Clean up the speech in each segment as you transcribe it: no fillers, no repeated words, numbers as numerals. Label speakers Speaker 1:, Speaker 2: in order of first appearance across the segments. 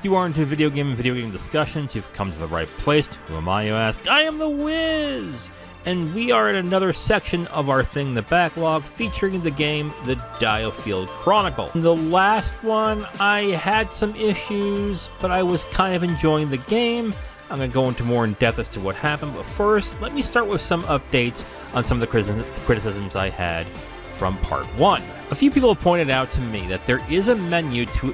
Speaker 1: you are into video game discussions, you've come to the right place. Who am I, you ask? I am the Wiz! And we are in another section of our Thinning the Backlog featuring the game, the DioField Chronicle. In the last one, I had some issues, but I was kind of enjoying the game. I'm going to go into more in depth as to what happened, but first, let me start with some updates on some of the criticisms I had from part 1. A few people have pointed out to me that there is a menu to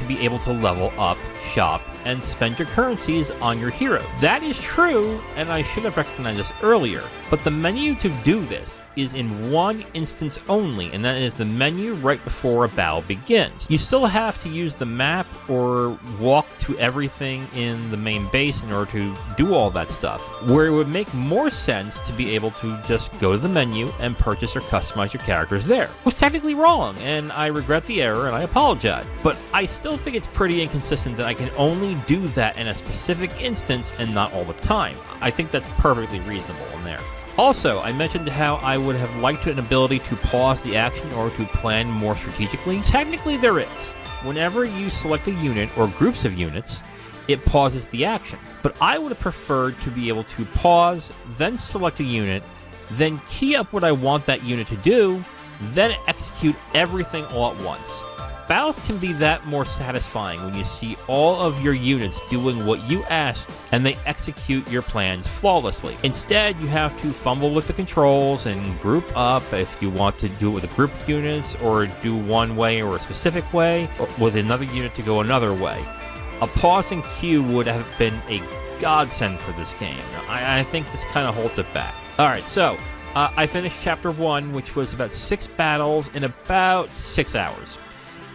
Speaker 1: be able to level up, shop, and spend your currencies on your hero. That is true, and I should have recognized this earlier, but the menu to do this is in one instance only, and that is the menu right before a battle begins. You still have to use the map or walk to everything in the main base in order to do all that stuff, where it would make more sense to be able to just go to the menu and purchase or customize your characters there. Was technically wrong, and I regret the error and I apologize, but I still think it's pretty inconsistent that I can only do that in a specific instance and not all the time. I think that's perfectly reasonable in there. Also, I mentioned how I would have liked an ability to pause the action or to plan more strategically. Technically there is. Whenever you select a unit or groups of units, it pauses the action. But I would have preferred to be able to pause, then select a unit, then key up what I want that unit to do, then execute everything all at once. Battles can be that more satisfying when you see all of your units doing what you asked and they execute your plans flawlessly. Instead, you have to fumble with the controls and group up if you want to do it with a group of units, or do one way or a specific way, or with another unit to go another way. A pause and queue would have been a godsend for this game. I think this kind of holds it back. Alright, so I finished Chapter 1, which was about 6 battles in about 6 hours.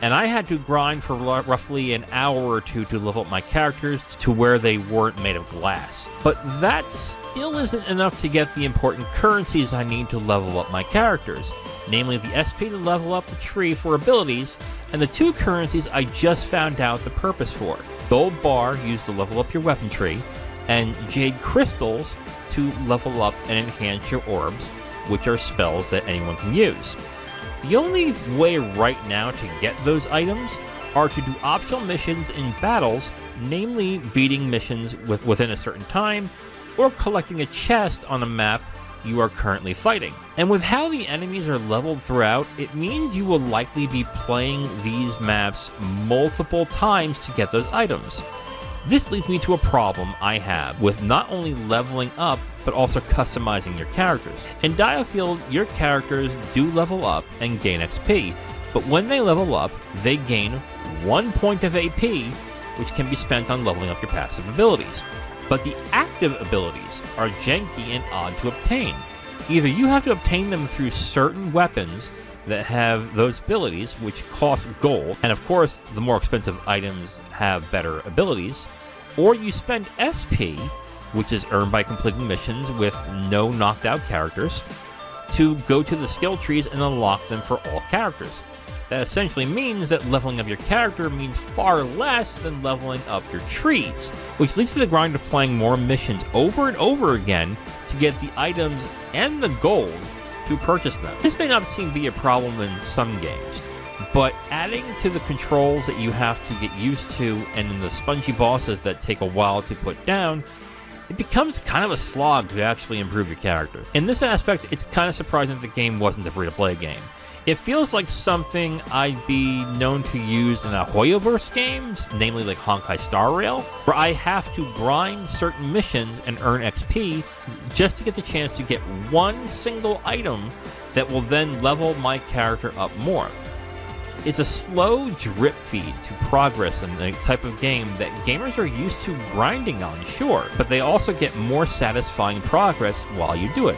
Speaker 1: And I had to grind for roughly an hour or two to level up my characters to where they weren't made of glass. But that still isn't enough to get the important currencies I need to level up my characters, namely the SP to level up the tree for abilities, and the 2 currencies I just found out the purpose for. Gold bar used to level up your weapon tree, and jade crystals to level up and enhance your orbs, which are spells that anyone can use. The only way right now to get those items are to do optional missions in battles, namely beating missions within a certain time, or collecting a chest on a map you are currently fighting. And with how the enemies are leveled throughout, it means you will likely be playing these maps multiple times to get those items. This leads me to a problem I have with not only leveling up, but also customizing your characters. In DioField, your characters do level up and gain XP, but when they level up, they gain 1 point of AP, which can be spent on leveling up your passive abilities. But the active abilities are janky and odd to obtain. Either you have to obtain them through certain weapons that have those abilities, which cost gold, and of course the more expensive items have better abilities, or you spend SP, which is earned by completing missions with no knocked out characters, to go to the skill trees and unlock them for all characters. That essentially means that leveling up your character means far less than leveling up your trees, which leads to the grind of playing more missions over and over again to get the items and the gold to purchase them. This may not seem to be a problem in some games, but adding to the controls that you have to get used to and in the spongy bosses that take a while to put down, it becomes kind of a slog to actually improve your character. In this aspect, it's kind of surprising that the game wasn't a free-to-play game. It feels like something I'd be known to use in a Hoyoverse games, namely like Honkai Star Rail, where I have to grind certain missions and earn XP just to get the chance to get one single item that will then level my character up more. It's a slow drip feed to progress in the type of game that gamers are used to grinding on, sure, but they also get more satisfying progress while you do it.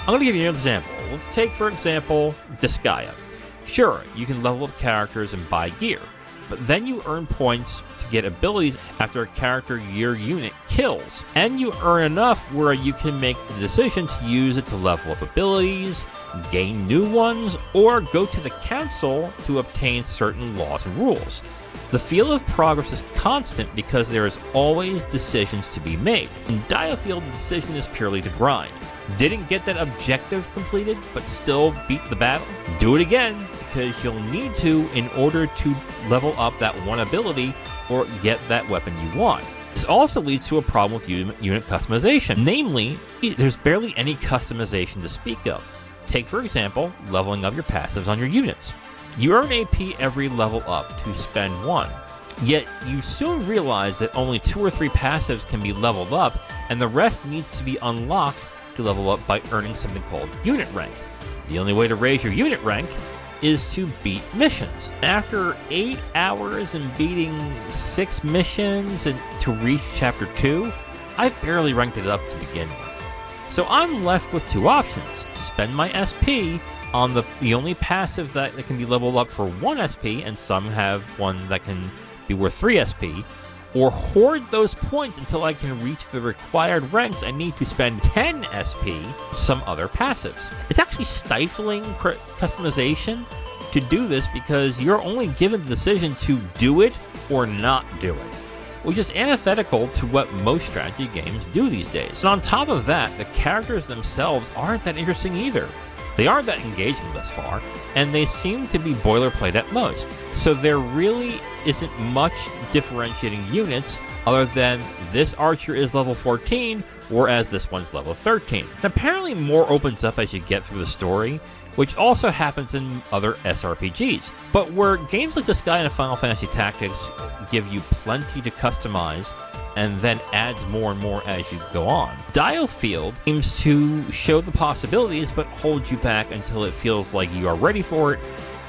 Speaker 1: I'm going to give you an example. Let's take, for example, Disgaea. Sure, you can level up characters and buy gear, but then you earn points to get abilities after a character your unit kills, and you earn enough where you can make the decision to use it to level up abilities, gain new ones, or go to the council to obtain certain laws and rules. The feel of progress is constant because there is always decisions to be made. In DioField, the decision is purely to grind. Didn't get that objective completed, but still beat the battle? Do it again, because you'll need to in order to level up that one ability or get that weapon you want. This also leads to a problem with unit customization. Namely, there's barely any customization to speak of. Take, for example, leveling up your passives on your units. You earn AP every level up to spend 1. Yet, you soon realize that only 2 or 3 passives can be leveled up, and the rest needs to be unlocked to level up by earning something called unit rank. The only way to raise your unit rank is to beat missions. After 8 hours and beating 6 missions and to reach Chapter 2, I barely ranked it up to begin with. So I'm left with 2 options. Spend my SP on the only passive that can be leveled up for 1 SP, and some have one that can be worth 3 SP, or hoard those points until I can reach the required ranks I need to spend 10 SP on some other passives. It's actually stifling customization to do this because you're only given the decision to do it or not do it, which is antithetical to what most strategy games do these days. And on top of that, the characters themselves aren't that interesting either. They aren't that engaging thus far, and they seem to be boilerplate at most. So there really isn't much differentiating units other than this archer is level 14, whereas this one's level 13. And apparently more opens up as you get through the story, which also happens in other SRPGs. But where games like This Guy and Final Fantasy Tactics give you plenty to customize, and then adds more and more as you go on, DioField seems to show the possibilities but hold you back until it feels like you are ready for it,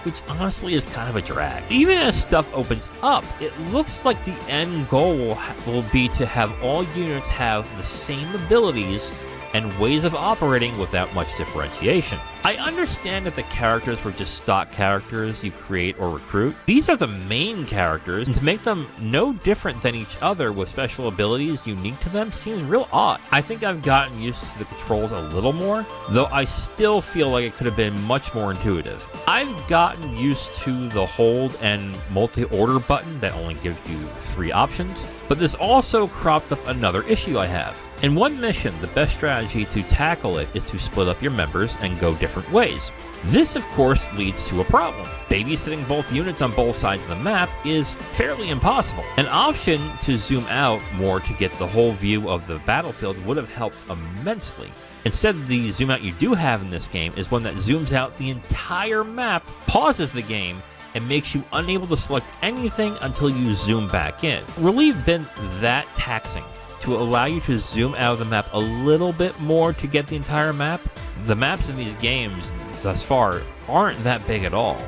Speaker 1: which honestly is kind of a drag. Even as stuff opens up, it looks like the end goal will be to have all units have the same abilities and ways of operating without much differentiation. I understand that the characters were just stock characters you create or recruit. These are the main characters, and to make them no different than each other with special abilities unique to them seems real odd. I think I've gotten used to the controls a little more, though I still feel like it could have been much more intuitive. I've gotten used to the hold and multi-order button that only gives you 3 options, but this also cropped up another issue I have. In one mission, the best strategy to tackle it is to split up your members and go different ways. This, of course, leads to a problem. Babysitting both units on both sides of the map is fairly impossible. An option to zoom out more to get the whole view of the battlefield would have helped immensely. Instead, the zoom out you do have in this game is one that zooms out the entire map, pauses the game, and makes you unable to select anything until you zoom back in. It really been that taxing to allow you to zoom out of the map a little bit more to get the entire map. The maps in these games thus far aren't that big at all,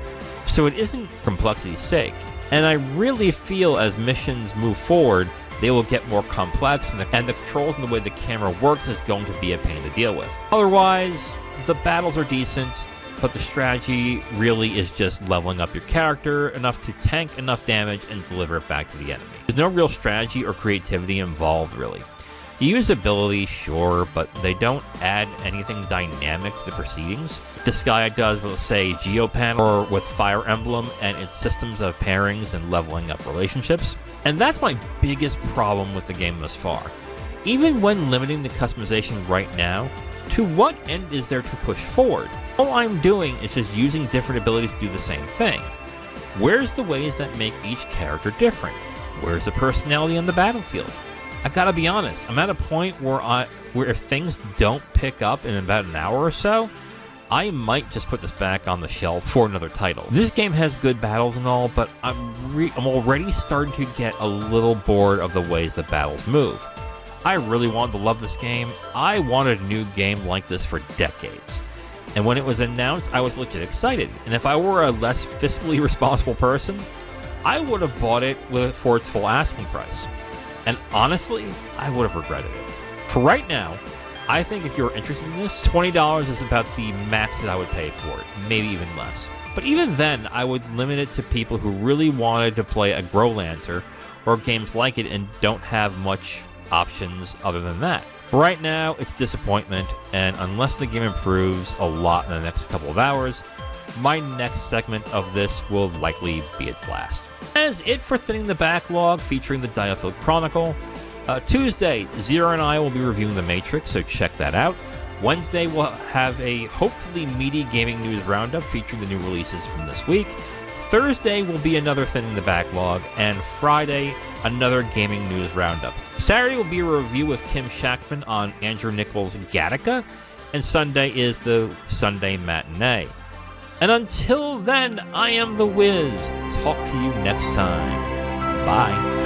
Speaker 1: so it isn't complexity's sake. And I really feel as missions move forward, they will get more complex, and the controls and the way the camera works is going to be a pain to deal with. Otherwise, the battles are decent, but the strategy really is just leveling up your character enough to tank enough damage and deliver it back to the enemy. There's no real strategy or creativity involved, really. You use ability, sure, but they don't add anything dynamic to the proceedings. This guy does with, say, Geopanel or with Fire Emblem and its systems of pairings and leveling up relationships. And that's my biggest problem with the game thus far. Even when limiting the customization right now, to what end is there to push forward? All I'm doing is just using different abilities to do the same thing. Where's the ways that make each character different? Where's the personality on the battlefield? I gotta be honest, I'm at a point where if things don't pick up in about an hour or so, I might just put this back on the shelf for another title. This game has good battles and all, but I'm already starting to get a little bored of the ways the battles move. I really wanted to love this game. I wanted a new game like this for decades. And when it was announced, I was legit excited. And if I were a less fiscally responsible person, I would have bought it for its full asking price. And honestly, I would have regretted it. For right now, I think if you're interested in this, $20 is about the max that I would pay for it, maybe even less. But even then, I would limit it to people who really wanted to play a Growlancer or games like it and don't have much options other than that. Right now, it's disappointment, and unless the game improves a lot in the next couple of hours, my next segment of this will likely be its last. That's it for Thinning the Backlog, featuring the DioField Chronicle. Tuesday, Zero and I will be reviewing The Matrix, so check that out. Wednesday, we'll have a hopefully meaty gaming news roundup featuring the new releases from this week. Thursday will be another Thinning the Backlog, and Friday, another gaming news roundup. Saturday will be a review with Kim Shackman on Andrew Nichols' Gattaca, and Sunday is the Sunday Matinee. And until then, I am The Wiz. Talk to you next time. Bye.